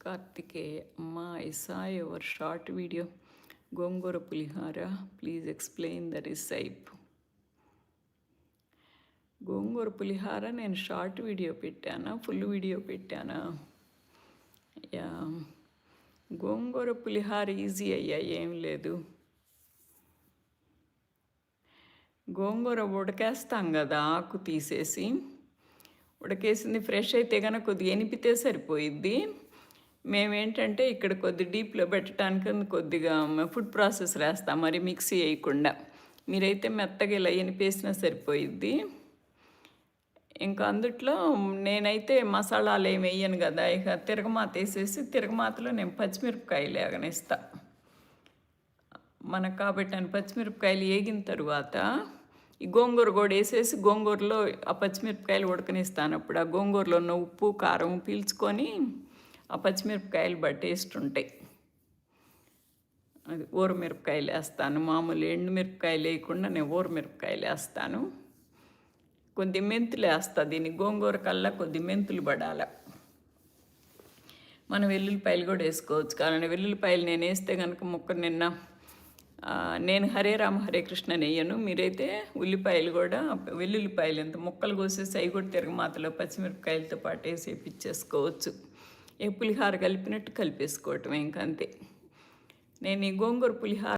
Kartikeya. Amma, I saw your short video. Gongura Pulihara. Please explain the recipe. గోంగూర పులిహార నేను short video పెట్టానా, full video పెట్టానా? Yeah, గోంగూర పులిహార ఈజీ అయ్యా, ఏం లేదు. గోంగూర ఉడకేస్తాం కదా, ఆకు తీసేసి ఉడకేసింది ఫ్రెష్ అయితే కనుక కొద్దిగా ఎనిపితే సరిపోయిద్ది. మేమేంటంటే ఇక్కడ కొద్ది డీప్లో పెట్టడానికి కొద్దిగా ఫుడ్ ప్రాసెస్ వేస్తాం, మరి మిక్సీ వేయకుండా. మీరైతే మెత్తగా ఇలా ఎనిపేసినా సరిపోయిద్ది. ఇంకా అందుట్లో నేనైతే మసాలాలు ఏమి వేయను కదా, ఇక తిరగమాత వేసేసి తిరగమాతలో నేను పచ్చిమిరపకాయలు వేగనిస్తా. మనకు కాబట్టి పచ్చిమిరపకాయలు వేగిన తర్వాత ఈ గోంగూర కూడా వేసేసి గోంగూరలో ఆ పచ్చిమిరపకాయలు ఉడకనిస్తాను. అప్పుడు ఆ గోంగూరలో ఉన్న ఉప్పు కారం పీల్చుకొని ఆ పచ్చిమిరపకాయలు టేస్ట్ ఉంటాయి. అది ఊరమిరపకాయలు వేస్తాను, మామూలు ఎండుమిరపకాయలు వేయకుండా నేను ఊరమిరపకాయలు వేస్తాను. కొద్ది మెంతులు వేస్తా, దీన్ని గోంగూర కల్లా కొద్ది మెంతులు పడాల. మనం వెల్లుల్లిపాయలు కూడా వేసుకోవచ్చు, కానీ వెల్లుల్లిపాయలు నేను వేస్తే కనుక నేను హరే రామ హరే కృష్ణ నెయ్యను. మీరైతే ఉల్లిపాయలు కూడా వెల్లుల్లిపాయలు ఎంత ముక్కలు కోసేసి అవి కూడా తిరగమాతలో పచ్చిమిరపకాయలతో పాటు వేసి వేపించేసుకోవచ్చు. ఏ పులిహార కలిపినట్టు కలిపేసుకోవటం ఇంకంతే. నేను ఈ గోంగూర పులిహార